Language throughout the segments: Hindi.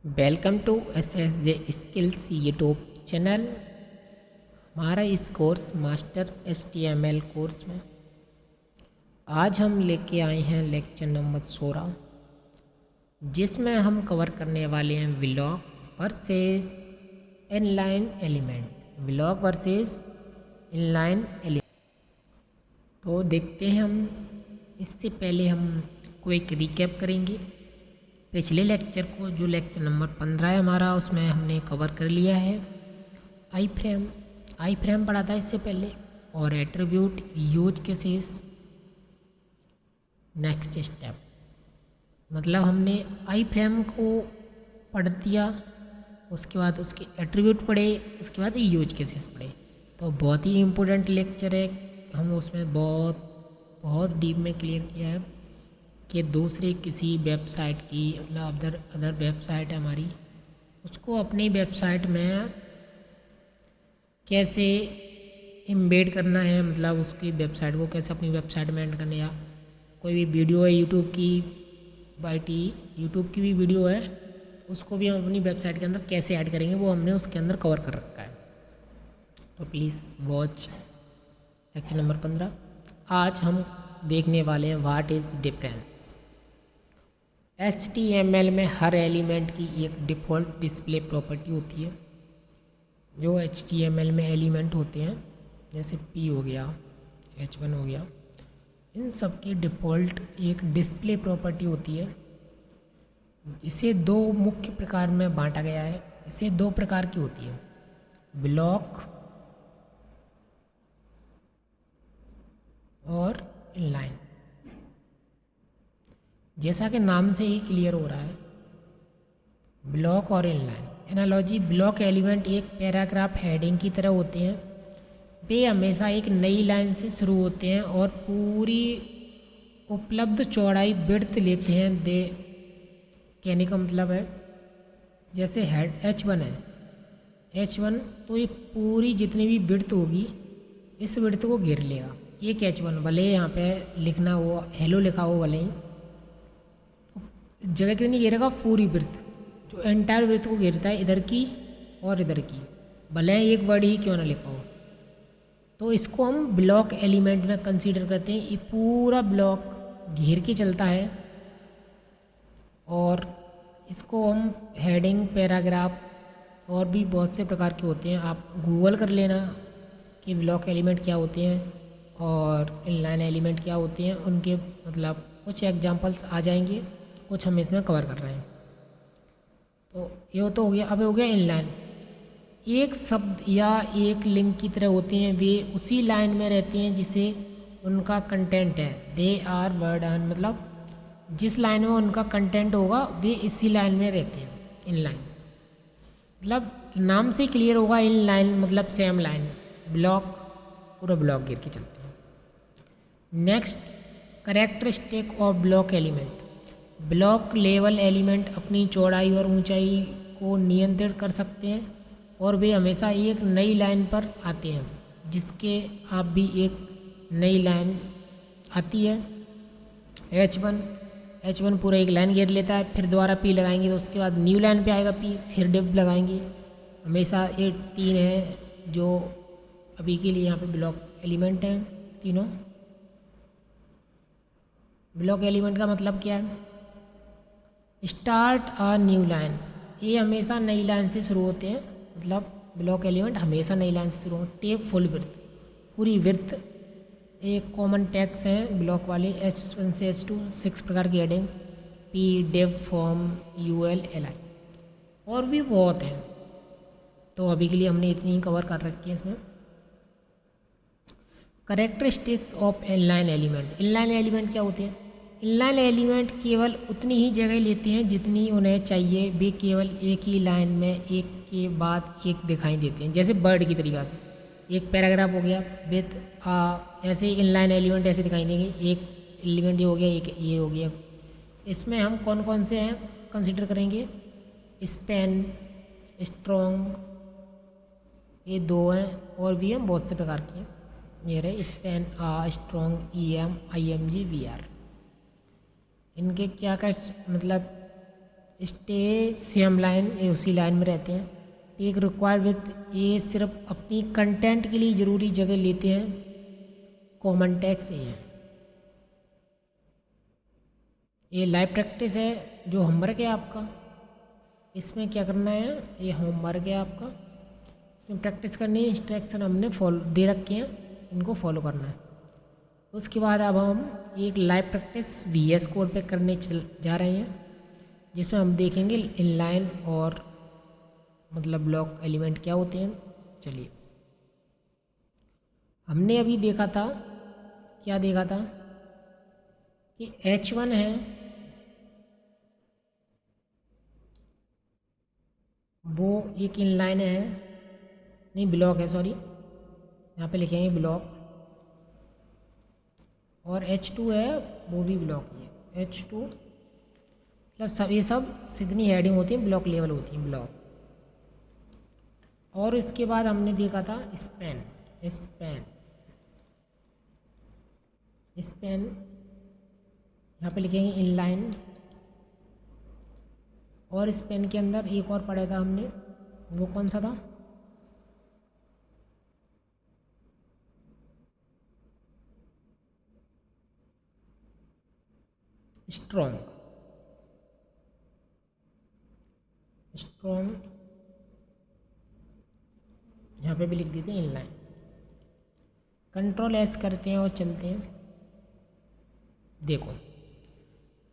Welcome to SSJ skills YouTube channel. हमारा इस कोर्स मास्टर HTML कोर्स में आज हम लेके आए हैं लेक्चर नंबर 16, जिसमें हम कवर करने वाले हैं block versus inline element. Block versus inline element तो देखते हैं हम। इससे पहले हम क्विक रिकैप करेंगे पिछले लेक्चर को, जो लेक्चर नंबर 15 है हमारा, उसमें हमने कवर कर लिया है आई फ्रेम पढ़ा था इससे पहले, और attribute, use cases, next step. मतलब हमने आई फ्रेम को पढ़ दिया, उसके बाद उसके एट्रीब्यूट पढ़े, उसके बाद यूज केसेस पढ़े। तो बहुत ही इम्पोर्टेंट लेक्चर है, हम उसमें बहुत डीप में क्लियर किया है कि दूसरे किसी वेबसाइट की, मतलब अदर वेबसाइट है हमारी, उसको अपनी वेबसाइट में कैसे एम्बेड करना है, मतलब उसकी वेबसाइट को कैसे अपनी वेबसाइट में ऐड करना, या कोई भी वीडियो है यूट्यूब की भी वीडियो है, उसको भी हम अपनी वेबसाइट के अंदर कैसे ऐड करेंगे, वो हमने उसके अंदर कवर कर रखा है। तो प्लीज़ वॉच लेक्चर नंबर 15। आज हम देखने वाले हैं व्हाट इज़ डिफरेंस। HTML में हर एलिमेंट की एक डिफ़ॉल्ट डिस्प्ले प्रॉपर्टी होती है। जो HTML में एलिमेंट होते हैं, जैसे P हो गया, H1 हो गया, इन सब की डिफ़ॉल्ट एक डिस्प्ले प्रॉपर्टी होती है। इसे दो मुख्य प्रकार में बांटा गया है। इसे दो प्रकार की होती है, ब्लॉक और इनलाइन। जैसा कि नाम से ही क्लियर हो रहा है, ब्लॉक और इनलाइन। एनालॉजी, ब्लॉक एलिमेंट एक पैराग्राफ हेडिंग की तरह होते हैं। वे हमेशा एक नई लाइन से शुरू होते हैं और पूरी उपलब्ध चौड़ाई विड्थ लेते हैं। दे कहने का मतलब है, जैसे हेड H1 है, H1 तो ये पूरी जितनी भी विड्थ होगी, इस विड्थ को घेर लेगा एक H1। भले यहाँ पे लिखना हो हेलो लिखा हो, भले ही जगह कितनी घेरेगा, पूरी विड्थ, जो एंटायर विड्थ को घेरता है, इधर की और इधर की, भले एक वर्ड ही क्यों ना लिखा हो। तो इसको हम ब्लॉक एलिमेंट में कंसीडर करते हैं। ये पूरा ब्लॉक घेर के चलता है, और इसको हम हेडिंग, पैराग्राफ और भी बहुत से प्रकार के होते हैं। आप गूगल कर लेना कि ब्लॉक एलिमेंट क्या होते हैं और इनलाइन एलिमेंट क्या होते हैं। उनके मतलब कुछ एग्जांपल्स आ जाएंगे, कुछ हम इसमें कवर कर रहे हैं। तो ये तो हो गया। अब हो गया इनलाइन। एक शब्द या एक लिंक की तरह होते हैं, वे उसी लाइन में रहते हैं जिसे उनका कंटेंट है। दे आर वर्ड एंड, मतलब जिस लाइन में उनका कंटेंट होगा वे इसी लाइन में रहते हैं। इनलाइन मतलब नाम से क्लियर होगा, इन लाइन मतलब सेम लाइन, ब्लॉक पूरा ब्लॉक गिर के चलते हैं। Next, characteristic of block element. Block level element अपनी चौड़ाई और ऊंचाई को नियंत्रित कर सकते हैं, और वे हमेशा एक नई लाइन पर आते हैं। जिसके आप भी एक नई लाइन आती है H1 पूरा एक लाइन घेर लेता है, फिर दोबारा P लगाएंगे तो उसके बाद न्यू लाइन पे आएगा P, फिर डिव लगाएंगे। हमेशा ये तीन है जो अभी के लिए यहाँ पे ब्लॉक एलिमेंट हैं तीनों। ब्लॉक एलिमेंट का मतलब क्या है? स्टार्ट अ न्यू लाइन, ये हमेशा नई लाइन से शुरू होते हैं। मतलब ब्लॉक एलिमेंट हमेशा नई लाइन से शुरू हो। टेक फुल विड्थ, पूरी विड्थ। एक कॉमन टैग्स हैं ब्लॉक वाले, H1 से H2, 6 प्रकार की heading, P, div, form, UL, li, और भी बहुत हैं। तो अभी के लिए हमने इतनी ही कवर कर रखी है इसमें। Characteristics of inline element. Inline element क्या होते हैं? इनलाइन एलिमेंट केवल उतनी ही जगह लेते हैं जितनी उन्हें चाहिए। वे केवल एक ही लाइन में एक के बाद एक दिखाई देते हैं, जैसे बर्ड की तरीक़ा से। एक पैराग्राफ हो गया विथ ऐसे ही इनलाइन एलिमेंट ऐसे दिखाई देंगे। एक एलिमेंट ये हो गया, एक ये हो गया। इसमें हम कौन कौन से हैं कंसिडर करेंगे? स्पैन, स्ट्रॉन्ग, ये दो हैं, और भी हैं बहुत से प्रकार के हैं। ये रहे span, strong, EM, IMG, VR। इनके क्या कर मतलब स्टे सेम लाइन, ये उसी लाइन में रहते हैं। टेक रिक्वायर्ड विथ, ये सिर्फ अपनी कंटेंट के लिए ज़रूरी जगह लेते हैं। कॉमन टैक्स ये लाइव प्रैक्टिस है जो होमवर्क है आपका। इसमें क्या करना है, ये होमवर्क है आपका, इसमें प्रैक्टिस करनी है। इंस्ट्रक्शन हमने फॉलो दे रखे हैं, इनको फॉलो करना है। उसके बाद अब हम एक लाइव प्रैक्टिस VS कोड पे करने जा रहे हैं, जिसमें हम देखेंगे इनलाइन और मतलब ब्लॉक एलिमेंट क्या होते हैं। चलिए, हमने अभी देखा था, क्या देखा था कि H1 है, वो एक इनलाइन है, नहीं ब्लॉक है, सॉरी, यहाँ पे लिखेंगे ब्लॉक। और H2 है, वो भी ब्लॉक ही है। H2 मतलब सब, ये सब जितनी हेडिंग होती है ब्लॉक लेवल होती है, ब्लॉक। और इसके बाद हमने देखा था स्पैन। स्पैन यहाँ पे लिखेंगे इनलाइन। और स्पैन के अंदर एक और पढ़ा था हमने, वो कौन सा था, स्ट्रॉन्ग। यहाँ पे भी लिख देते हैं इनलाइन। Ctrl+S करते हैं और चलते हैं। देखो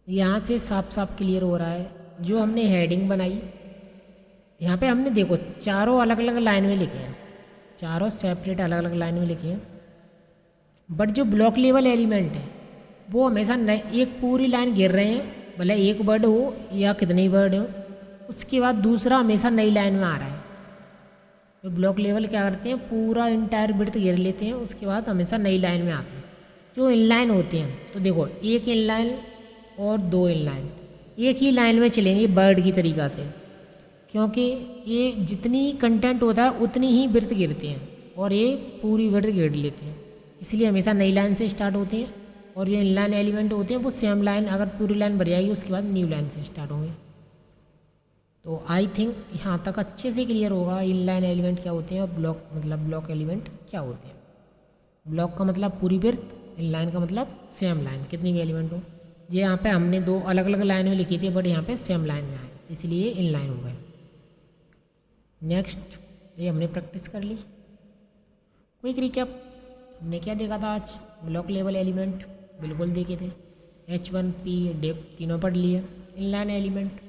यहाँ से साफ साफ क्लियर हो रहा है, जो हमने हेडिंग बनाई, यहाँ पे हमने देखो चारों अलग अलग लाइन में लिखे हैं, चारों सेपरेट अलग अलग लाइन में लिखे हैं। बट जो ब्लॉक लेवल एलिमेंट है वो हमेशा एक पूरी लाइन घेर रहे हैं, भले एक वर्ड हो या कितने ही वर्ड हो, उसके बाद दूसरा हमेशा नई लाइन में आ रहा है। तो ब्लॉक लेवल क्या करते हैं, पूरा इंटायर विड्थ घेर लेते हैं, उसके बाद हमेशा नई लाइन में आते हैं। जो इनलाइन होते हैं, तो देखो एक इनलाइन और दो इनलाइन एक ही लाइन में चलेंगे बर्ड की तरीक़ा से, क्योंकि ये जितनी कंटेंट होता है उतनी ही विड्थ गिरते हैं और ये पूरी विड्थ घेर लेते हैं, इसलिए हमेशा नई लाइन से स्टार्ट होते हैं। और जो इनलाइन एलिमेंट होते हैं वो सेम लाइन, अगर पूरी लाइन भर जाएगी उसके बाद न्यू लाइन से स्टार्ट होंगे। तो आई थिंक यहाँ तक अच्छे से क्लियर होगा इनलाइन एलिमेंट क्या होते हैं और ब्लॉक एलिमेंट क्या होते हैं। ब्लॉक का मतलब पूरी विड्थ, इनलाइन का मतलब सेम लाइन, कितनी भी एलिमेंट हो। ये यहाँ पे हमने दो अलग अलग लाइन में लिखी थी, बट यहाँ पे सेम लाइन में आए, इसलिए इनलाइन हो गए। नेक्स्ट, ये हमने प्रैक्टिस कर ली। क्विक रिकैप, हमने क्या देखा था आज, ब्लॉक लेवल एलिमेंट बिल्कुल देखे थे, H1 P डिप तीनों पढ़ लिए। Inline element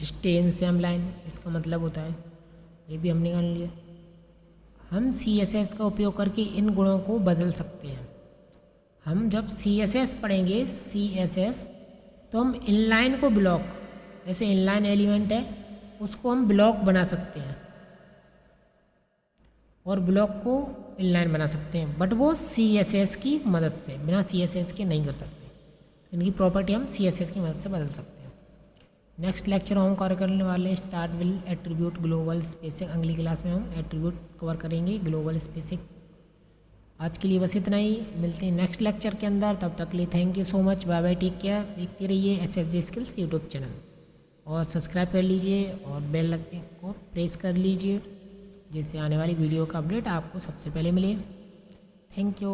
stay in same line, इसका मतलब होता है, ये भी हमने जान लिया। हम CSS का उपयोग करके इन गुणों को बदल सकते हैं। हम जब CSS पढ़ेंगे, CSS, तो हम इनलाइन को ब्लॉक, जैसे इनलाइन एलिमेंट है उसको हम ब्लॉक बना सकते हैं और ब्लॉक को इनलाइन बना सकते हैं, बट वो CSS की मदद से, बिना CSS के नहीं कर सकते। इनकी प्रॉपर्टी हम CSS की मदद से बदल सकते हैं। नेक्स्ट लेक्चर हम कवर करने वाले स्टार्ट विल एट्रीब्यूट ग्लोबल स्पेसिक। अगली क्लास में हम एट्रीब्यूट कवर करेंगे, ग्लोबल स्पेसिक। आज के लिए बस इतना ही, मिलते हैं नेक्स्ट लेक्चर के अंदर। तब तक के लिए thank you so much, bye bye, take care. देखते रहिए SSG स्किल्स यूट्यूब चैनल और सब्सक्राइब कर लीजिए और बेल को प्रेस कर लीजिए, जिससे आने वाली वीडियो का अपडेट आपको सबसे पहले मिले। Thank you.